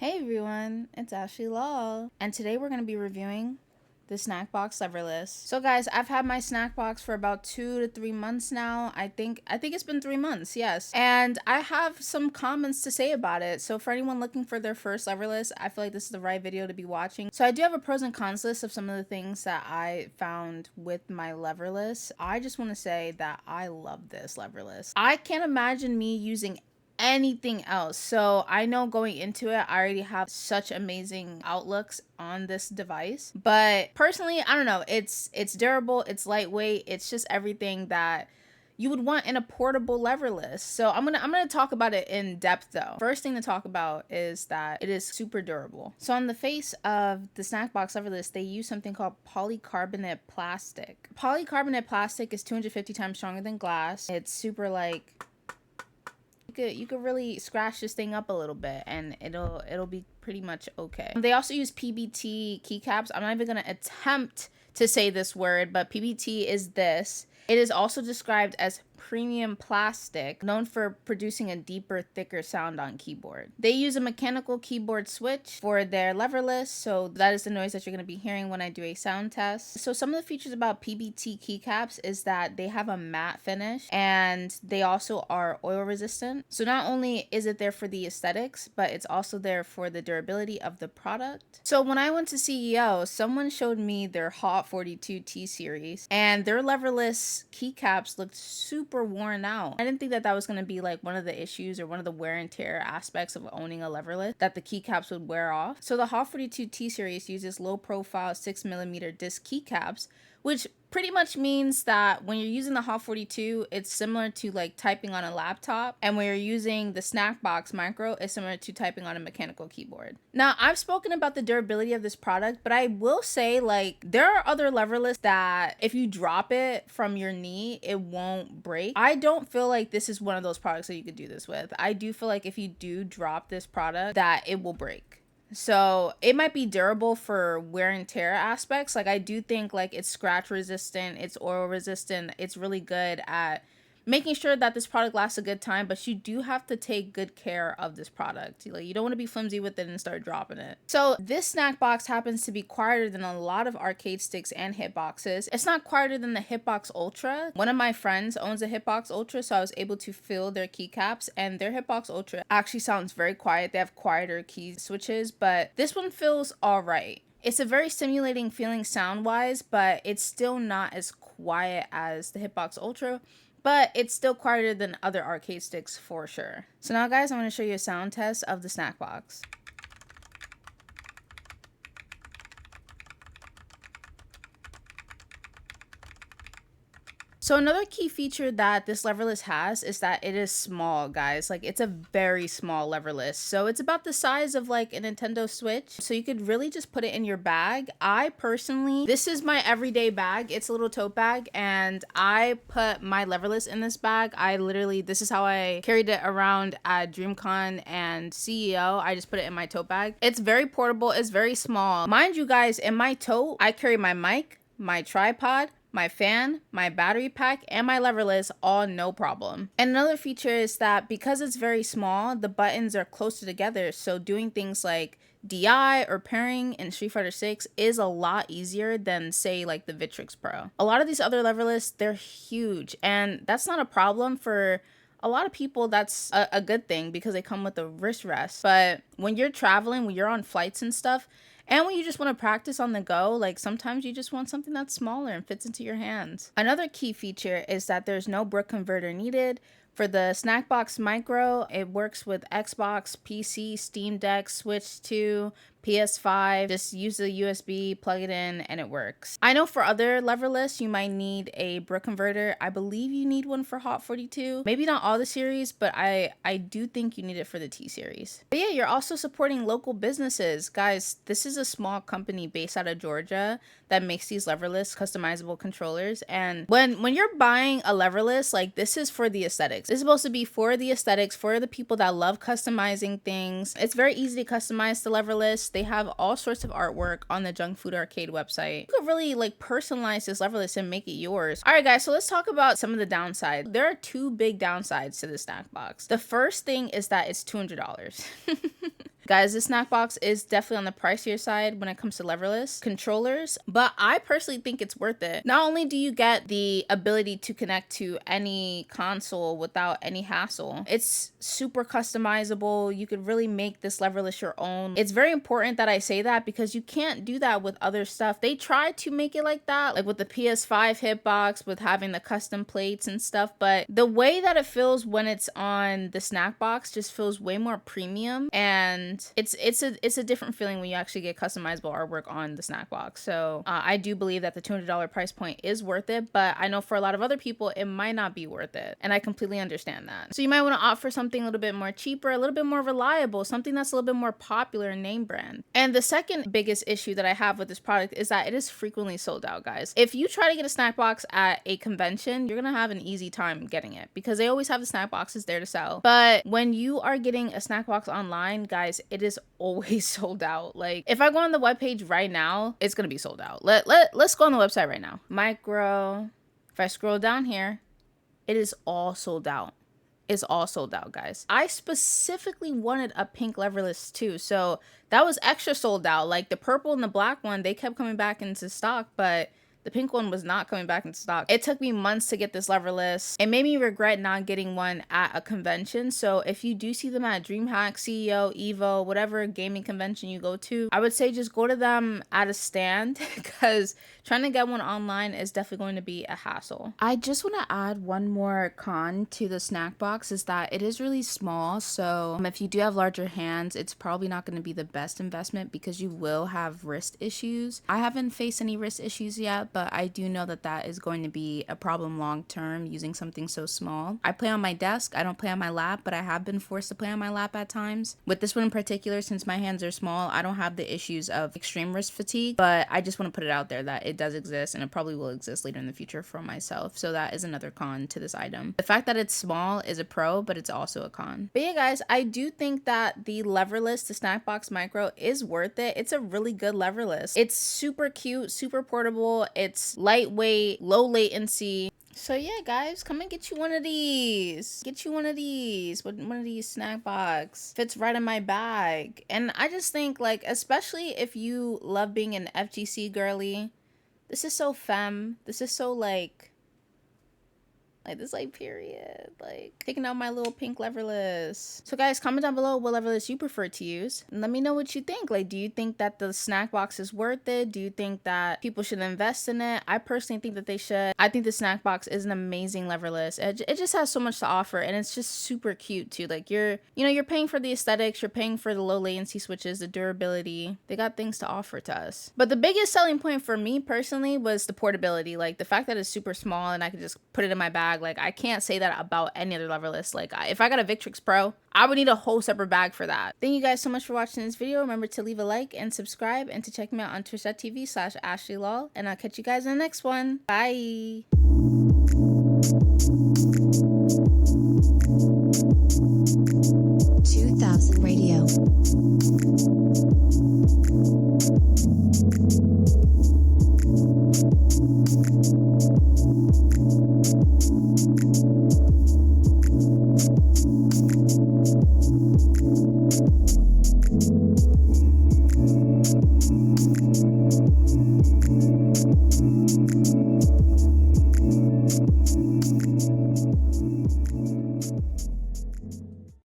Hey everyone, it's Ashley Law, and today we're going to be reviewing the Snackbox Leverless. So guys, I've had my Snackbox for about 2 to 3 months now. I think it's been 3 months, yes. And I have some comments to say about it. So for anyone looking for their first Leverless, I feel like this is the right video to be watching. So I do have a pros and cons list of some of the things that I found with my Leverless. I just want to say that I love this Leverless. I can't imagine me using anything else. So I know going into it, I already have such amazing outlooks on this device. But personally, I don't know. It's durable, it's lightweight, it's just everything that you would want in a portable leverless. So I'm gonna talk about it in depth though. First thing to talk about is that it is super durable. So on the face of the Snackbox leverless, they use something called polycarbonate plastic. Polycarbonate plastic is 250 times stronger than glass. It's super like you could really scratch this thing up a little bit and it'll be pretty much okay. They also use PBT keycaps. I'm not even gonna attempt to say this word, but PBT is this. It is also described as premium plastic, known for producing a deeper, thicker sound on keyboard. They use a mechanical keyboard switch for their leverless, so that is the noise that you're going to be hearing when I do a sound test. So some of the features about PBT keycaps is that they have a matte finish and they also are oil resistant. So not only is it there for the aesthetics, but it's also there for the durability of the product. So when I went to CEO, someone showed me their Hot 42 T series and their leverless keycaps looked super worn out. I didn't think that was going to be like one of the issues or one of the wear and tear aspects of owning a leverless, that the keycaps would wear off. So the Hot 42 T series uses low profile 6mm disc keycaps, which pretty much means that when you're using the Hot 42, it's similar to like typing on a laptop, and when you're using the Snackbox Micro, it's similar to typing on a mechanical keyboard. Now, I've spoken about the durability of this product, but I will say like there are other leverless that if you drop it from your knee, it won't break. I don't feel like this is one of those products that you could do this with. I do feel like if you do drop this product, that it will break. So it might be durable for wear and tear aspects. Like I do think like it's scratch resistant, it's oil resistant, it's really good at making sure that this product lasts a good time, but you do have to take good care of this product. Like you don't want to be flimsy with it and start dropping it. So this snack box happens to be quieter than a lot of arcade sticks and hitboxes. It's not quieter than the Hitbox Ultra. One of my friends owns a Hitbox Ultra, so I was able to feel their keycaps, and their Hitbox Ultra actually sounds very quiet. They have quieter key switches, but this one feels all right. It's a very stimulating feeling sound wise, but it's still not as quiet as the Hitbox Ultra, but it's still quieter than other arcade sticks for sure. So now guys, I'm going to show you a sound test of the Snackbox. So another key feature that this leverless has is that it is small, guys. Like it's a very small leverless. So it's about the size of like a Nintendo Switch. So you could really just put it in your bag. I personally, this is my everyday bag. It's a little tote bag and I put my leverless in this bag. This is how I carried it around at DreamCon and CEO. I just put it in my tote bag. It's very portable. It's very small. Mind you guys, in my tote, I carry my mic, my tripod, my fan, my battery pack, and my leverless, all no problem. And another feature is that because it's very small, the buttons are closer together, so doing things like DI or pairing in Street Fighter 6 is a lot easier than say like the Victrix Pro. A lot of these other leverless, they're huge, and that's not a problem for a lot of people. That's a good thing because they come with a wrist rest. But when you're traveling, when you're on flights and stuff, and when you just want to practice on the go, like sometimes you just want something that's smaller and fits into your hands. Another key feature is that there's no brick converter needed. For the Snackbox Micro, it works with Xbox, PC, Steam Deck, Switch 2, PS5. Just use the USB, plug it in, and it works. I know for other leverless, you might need a brick converter. I believe you need one for Hot 42. Maybe not all the series, but I do think you need it for the T series. But yeah, you're also supporting local businesses. Guys, this is a small company based out of Georgia that makes these leverless customizable controllers. And when you're buying a leverless, like this is for the aesthetics. It's supposed to be for the aesthetics, for the people that love customizing things. It's very easy to customize the leverless. They have all sorts of artwork on the Junk Food Arcade website. You could really like personalize this leverless and make it yours. All right, guys, so let's talk about some of the downsides. There are two big downsides to the snack box. The first thing is that it's $200. Guys, this snack box is definitely on the pricier side when it comes to leverless controllers, but I personally think it's worth it. Not only do you get the ability to connect to any console without any hassle, it's super customizable. You could really make this leverless your own. It's very important that I say that because you can't do that with other stuff. They try to make it like that, like with the PS5 Hitbox, with having the custom plates and stuff, but the way that it feels when it's on the snack box just feels way more premium, and it's a different feeling when you actually get customizable artwork on the snack box. So I do believe that the $200 price point is worth it, but I know for a lot of other people it might not be worth it, and I completely understand that. So you might want to opt for something a little bit more cheaper, a little bit more reliable, something that's a little bit more popular and name brand. And the second biggest issue that I have with this product is that it is frequently sold out, guys. If you try to get a snack box at a convention, you're gonna have an easy time getting it because they always have the snack boxes there to sell. But when you are getting a snack box online, guys, it is always sold out. Like if I go on the webpage right now, it's gonna be sold out. Let's go on the website right now. Micro. If I scroll down here, it is all sold out. It's all sold out, guys. I specifically wanted a pink leverless too, so that was extra sold out. Like the purple and the black one, they kept coming back into stock, but the pink one was not coming back in stock. It took me months to get this leverless. It made me regret not getting one at a convention. So if you do see them at DreamHack, CEO, Evo, whatever gaming convention you go to, I would say just go to them at a stand because trying to get one online is definitely going to be a hassle. I just want to add one more con to the snack box is that it is really small. So if you do have larger hands, it's probably not going to be the best investment because you will have wrist issues. I haven't faced any wrist issues yet, but I do know that that is going to be a problem long term using something so small. I play on my desk. I don't play on my lap, but I have been forced to play on my lap at times. With this one in particular, since my hands are small, I don't have the issues of extreme wrist fatigue, but I just want to put it out there that it does exist and it probably will exist later in the future for myself. So that is another con to this item. The fact that it's small is a pro, but it's also a con. But yeah, guys, I do think that the Leverless, the Snackbox Micro, is worth it. It's a really good leverless. It's super cute, super portable. It's lightweight, low latency. So yeah, guys, come and get you one of these. Get you one of these. One of these snack box. Fits right in my bag. And I just think, like, especially if you love being an FGC girly, this is so femme. This is so this period, taking out my little pink leverless. So guys, comment down below what leverless you prefer to use and let me know what you think. Like, do you think that the snack box is worth it? Do you think that people should invest in it? I personally think that they should. I think the snack box is an amazing leverless. It just has so much to offer, and it's just super cute too. Like, you're paying for the aesthetics, you're paying for the low latency switches, the durability. They got things to offer to us. But the biggest selling point for me personally was the portability. Like, the fact that it's super small and I could just put it in my bag. Like, I can't say that about any other leverless. Like, if I got a Victrix Pro, I would need a whole separate bag for that. Thank you guys so much for watching this video. Remember to leave a like and subscribe, and to check me out on twitch.tv/AshleyLol. And I'll catch you guys in the next one. Bye. 2000 Radio.